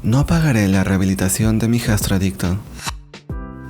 No pagaré la rehabilitación de mi hijastro adicto.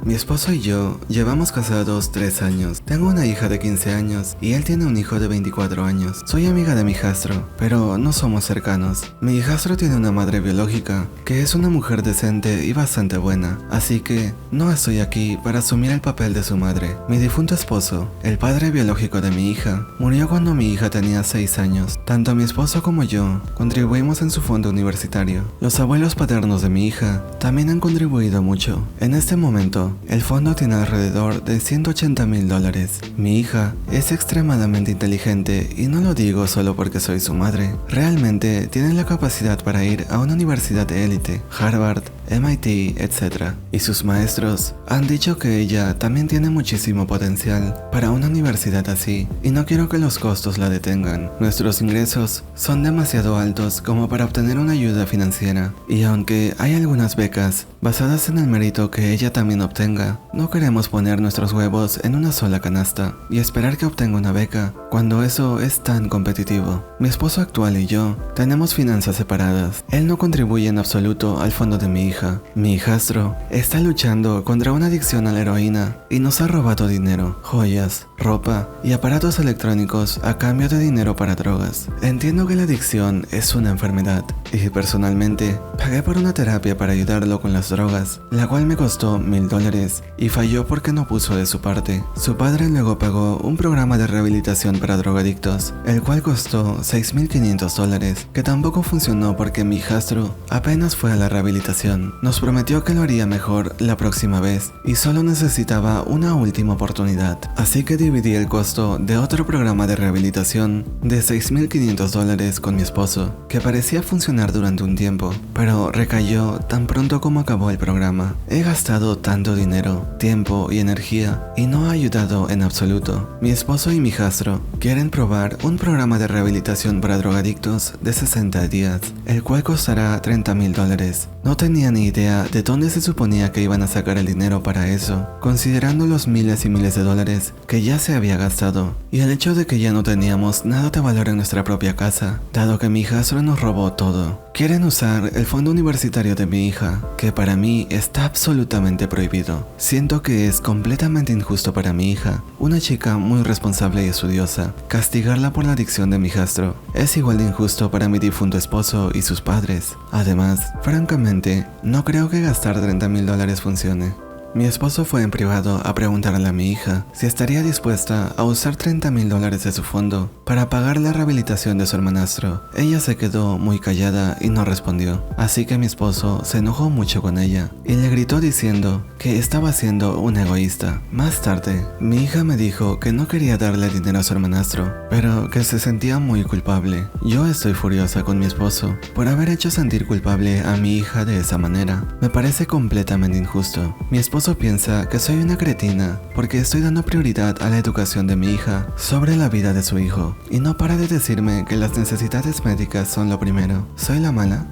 Mi esposo y yo llevamos casados 3 años. Tengo una hija de 15 años y él tiene un hijo de 24 años. Soy amiga de mi hijastro, pero no somos cercanos. Mi hijastro tiene una madre biológica, que es una mujer decente y bastante buena, así que no estoy aquí para asumir el papel de su madre. Mi difunto esposo, el padre biológico de mi hija, murió cuando mi hija tenía 6 años. Tanto mi esposo como yo contribuimos en su fondo universitario. Los abuelos paternos de mi hija también han contribuido mucho. En este momento, el fondo tiene alrededor de $180,000. Mi hija es extremadamente inteligente y no lo digo solo porque soy su madre. Realmente tiene la capacidad para ir a una universidad de élite, Harvard, MIT, etc. Y sus maestros han dicho que ella también tiene muchísimo potencial para una universidad así, y no quiero que los costos la detengan. Nuestros ingresos son demasiado altos como para obtener una ayuda financiera, y aunque hay algunas becas basadas en el mérito que ella también obtenga, no queremos poner nuestros huevos en una sola canasta y esperar que obtenga una beca cuando eso es tan competitivo. Mi esposo actual y yo tenemos finanzas separadas. Él no contribuye en absoluto al fondo de mi hija. Mi hijastro está luchando contra una adicción a la heroína y nos ha robado dinero, joyas, ropa y aparatos electrónicos a cambio de dinero para drogas. Entiendo que la adicción es una enfermedad y personalmente pagué por una terapia para ayudarlo con las drogas, la cual me costó $1,000 y falló porque no puso de su parte. Su padre luego pagó un programa de rehabilitación para drogadictos, el cual costó $6,500, que tampoco funcionó porque mi hijastro apenas fue a la rehabilitación. Nos prometió que lo haría mejor la próxima vez y solo necesitaba una última oportunidad, así que dividí el costo de otro programa de rehabilitación de $6,500 con mi esposo, que parecía funcionar durante un tiempo, pero recayó tan pronto como acabó el programa. He gastado tanto dinero, tiempo y energía y no ha ayudado en absoluto. Mi esposo y mi hijastro quieren probar un programa de rehabilitación para drogadictos de 60 días, el cual costará $30,000. No tenía ni idea de dónde se suponía que iban a sacar el dinero para eso, considerando los miles y miles de dólares que ya se había gastado, y el hecho de que ya no teníamos nada de valor en nuestra propia casa, dado que mi hijastro nos robó todo. Quieren usar el fondo universitario de mi hija, que para mí está absolutamente prohibido. Siento que es completamente injusto para mi hija, una chica muy responsable y estudiosa. Castigarla por la adicción de mi hijastro es igual de injusto para mi difunto esposo y sus padres. Además, francamente, no creo que gastar $30,000 funcione. Mi esposo fue en privado a preguntarle a mi hija si estaría dispuesta a usar $30,000 de su fondo para pagar la rehabilitación de su hermanastro. Ella se quedó muy callada y no respondió, así que mi esposo se enojó mucho con ella y le gritó diciendo que estaba siendo un egoísta. Más tarde, mi hija me dijo que no quería darle dinero a su hermanastro, pero que se sentía muy culpable. Yo estoy furiosa con mi esposo por haber hecho sentir culpable a mi hija de esa manera. Me parece completamente injusto. Mi esposo piensa que soy una cretina porque estoy dando prioridad a la educación de mi hija sobre la vida de su hijo, y no para de decirme que las necesidades médicas son lo primero. ¿Soy la mala?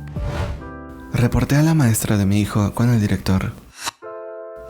Reporté a la maestra de mi hijo con el director.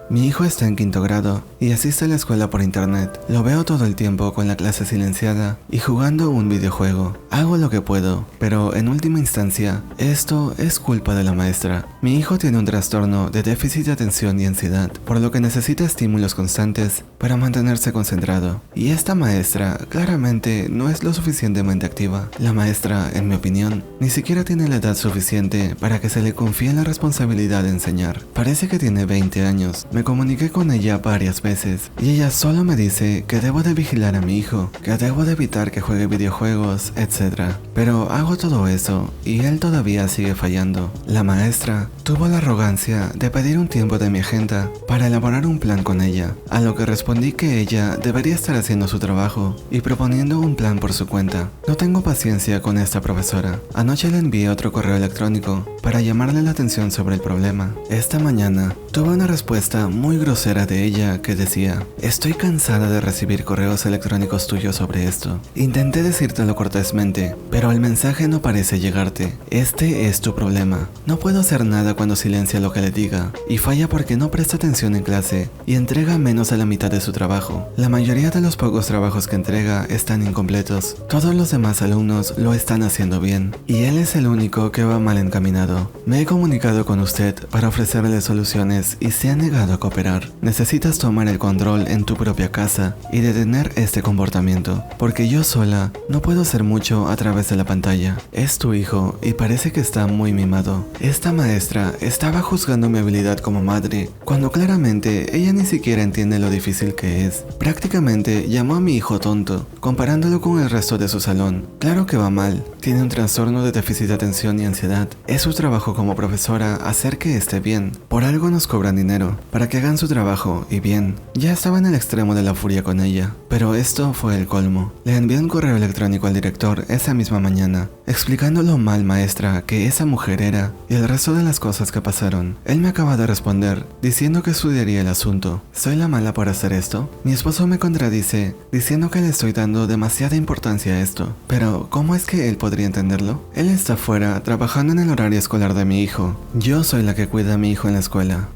Mi hijo está en 5º grado y asiste a la escuela por internet. Lo veo todo el tiempo con la clase silenciada y jugando un videojuego. Hago lo que puedo, pero en última instancia, esto es culpa de la maestra. Mi hijo tiene un trastorno de déficit de atención y ansiedad, por lo que necesita estímulos constantes para mantenerse concentrado. Y esta maestra claramente no es lo suficientemente activa. La maestra, en mi opinión, ni siquiera tiene la edad suficiente para que se le confíe la responsabilidad de enseñar. Parece que tiene 20 años. Me comuniqué con ella varias veces y ella solo me dice que debo de vigilar a mi hijo, que debo de evitar que juegue videojuegos, etc. Pero hago todo eso y él todavía sigue fallando. La maestra tuvo la arrogancia de pedir un tiempo de mi agenda para elaborar un plan con ella, a lo que respondí que ella debería estar haciendo su trabajo y proponiendo un plan por su cuenta. No tengo paciencia con esta profesora. Anoche le envié otro correo electrónico para llamarle la atención sobre el problema. Esta mañana tuve una respuesta letra muy grosera de ella que decía: estoy cansada de recibir correos electrónicos tuyos sobre esto. Intenté decírtelo cortésmente, pero el mensaje no parece llegarte. Este es tu problema. No puedo hacer nada cuando silencia lo que le diga, y falla porque no presta atención en clase y entrega menos de la mitad de su trabajo. La mayoría de los pocos trabajos que entrega están incompletos. Todos los demás alumnos lo están haciendo bien, y él es el único que va mal encaminado. Me he comunicado con usted para ofrecerle soluciones y se ha negado a cooperar. Necesitas tomar el control en tu propia casa y detener este comportamiento, porque yo sola no puedo hacer mucho a través de la pantalla. Es tu hijo y parece que está muy mimado. Esta maestra estaba juzgando mi habilidad como madre, cuando claramente ella ni siquiera entiende lo difícil que es. Prácticamente llamó a mi hijo tonto, comparándolo con el resto de su salón. Claro que va mal, tiene un trastorno de déficit de atención y ansiedad. Es su trabajo como profesora hacer que esté bien. Por algo nos cobran dinero, para que hagan su trabajo, y bien. Ya estaba en el extremo de la furia con ella, pero esto fue el colmo. Le envié un correo electrónico al director esa misma mañana, explicando lo mal maestra que esa mujer era y el resto de las cosas que pasaron. Él me acaba de responder, diciendo que estudiaría el asunto. ¿Soy la mala por hacer esto? Mi esposo me contradice, diciendo que le estoy dando demasiada importancia a esto. Pero, ¿cómo es que él podría entenderlo? Él está fuera, trabajando en el horario escolar de mi hijo. Yo soy la que cuida a mi hijo en la escuela.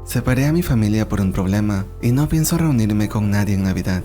Separé a mi familia por un problema y no pienso reunirme con nadie en Navidad.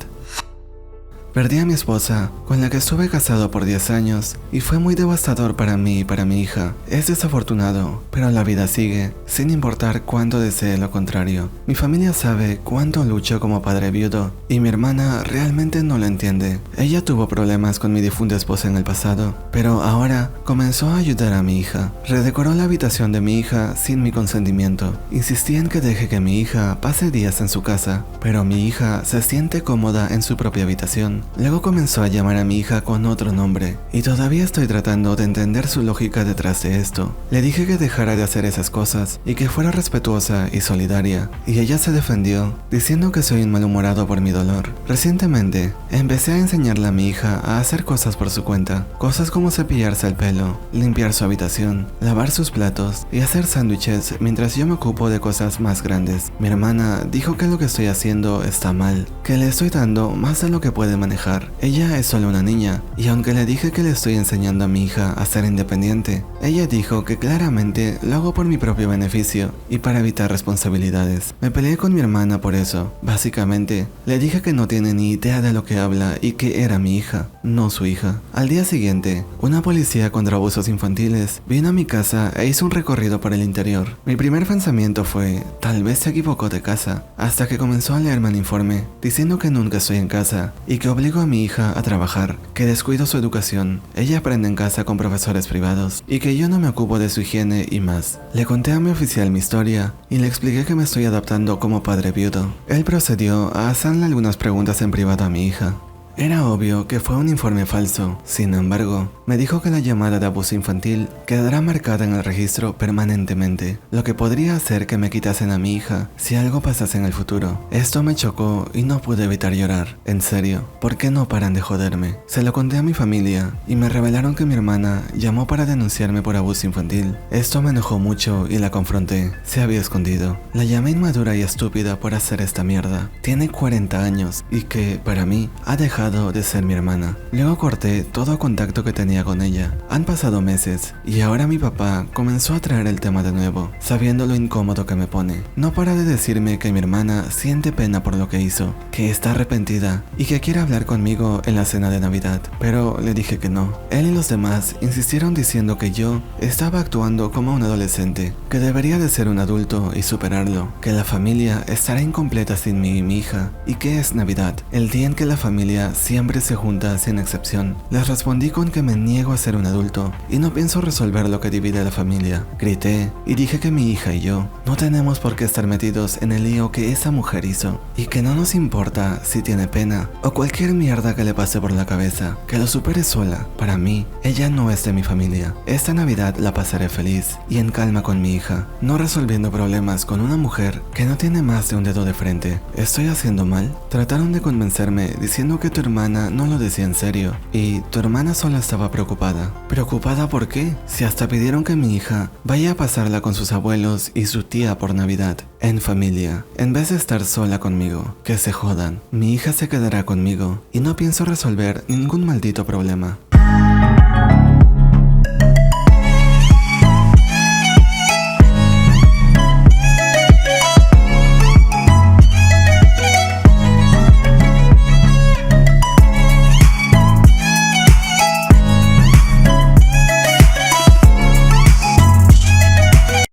Perdí a mi esposa, con la que estuve casado por 10 años, y fue muy devastador para mí y para mi hija. Es desafortunado, pero la vida sigue, sin importar cuánto desee lo contrario. Mi familia sabe cuánto lucho como padre viudo, y mi hermana realmente no lo entiende. Ella tuvo problemas con mi difunta esposa en el pasado, pero ahora comenzó a ayudar a mi hija. Redecoró la habitación de mi hija sin mi consentimiento. Insistía en que deje que mi hija pase días en su casa, pero mi hija se siente cómoda en su propia habitación. Luego comenzó a llamar a mi hija con otro nombre, y todavía estoy tratando de entender su lógica detrás de esto. Le dije que dejara de hacer esas cosas y que fuera respetuosa y solidaria, y ella se defendió, diciendo que soy un malhumorado por mi dolor. Recientemente, empecé a enseñarle a mi hija a hacer cosas por su cuenta, cosas como cepillarse el pelo, limpiar su habitación, lavar sus platos y hacer sándwiches mientras yo me ocupo de cosas más grandes. Mi hermana dijo que lo que estoy haciendo está mal, que le estoy dando más de lo que puede manejar. Ella es solo una niña, y aunque le dije que le estoy enseñando a mi hija a ser independiente, ella dijo que claramente lo hago por mi propio beneficio y para evitar responsabilidades. Me peleé con mi hermana por eso. Básicamente, le dije que no tiene ni idea de lo que habla y que era mi hija, no su hija. Al día siguiente, una policía contra abusos infantiles vino a mi casa e hizo un recorrido por el interior. Mi primer pensamiento fue, tal vez se equivocó de casa, hasta que comenzó a leerme el informe, diciendo que nunca estoy en casa y que obligo a mi hija a trabajar, que descuido su educación, ella aprende en casa con profesores privados y que yo no me ocupo de su higiene y más. Le conté a mi oficial mi historia y le expliqué que me estoy adaptando como padre viudo. Él procedió a hacerle algunas preguntas en privado a mi hija. Era obvio que fue un informe falso. Sin embargo, me dijo que la llamada de abuso infantil quedará marcada en el registro permanentemente, lo que podría hacer que me quitasen a mi hija si algo pasase en el futuro. Esto me chocó y no pude evitar llorar. En serio, ¿por qué no paran de joderme? Se lo conté a mi familia y me revelaron que mi hermana llamó para denunciarme por abuso infantil. Esto me enojó mucho y la confronté. Se había escondido. La llamé inmadura y estúpida por hacer esta mierda. Tiene 40 años y que, para mí, ha dejado de ser mi hermana. Luego corté todo contacto que tenía con ella. Han pasado meses y ahora mi papá comenzó a traer el tema de nuevo, sabiendo lo incómodo que me pone. No para de decirme que mi hermana siente pena por lo que hizo, que está arrepentida y que quiere hablar conmigo en la cena de Navidad, pero le dije que no. Él y los demás insistieron diciendo que yo estaba actuando como un adolescente, que debería de ser un adulto y superarlo, que la familia estará incompleta sin mí y mi hija, y que es Navidad, el día en que la familia siempre se junta sin excepción. Les respondí con que me niego a ser un adulto y no pienso resolver lo que divide a la familia. Grité y dije que mi hija y yo no tenemos por qué estar metidos en el lío que esa mujer hizo y que no nos importa si tiene pena o cualquier mierda que le pase por la cabeza, que lo supere sola. Para mí, ella no es de mi familia. Esta Navidad la pasaré feliz y en calma con mi hija, no resolviendo problemas con una mujer que no tiene más de un dedo de frente. ¿Estoy haciendo mal? Trataron de convencerme diciendo que tu hermana no lo decía en serio, y tu hermana solo estaba preocupada. ¿Preocupada por qué? Si hasta pidieron que mi hija vaya a pasarla con sus abuelos y su tía por Navidad, en familia, en vez de estar sola conmigo. Que se jodan. Mi hija se quedará conmigo, y no pienso resolver ningún maldito problema.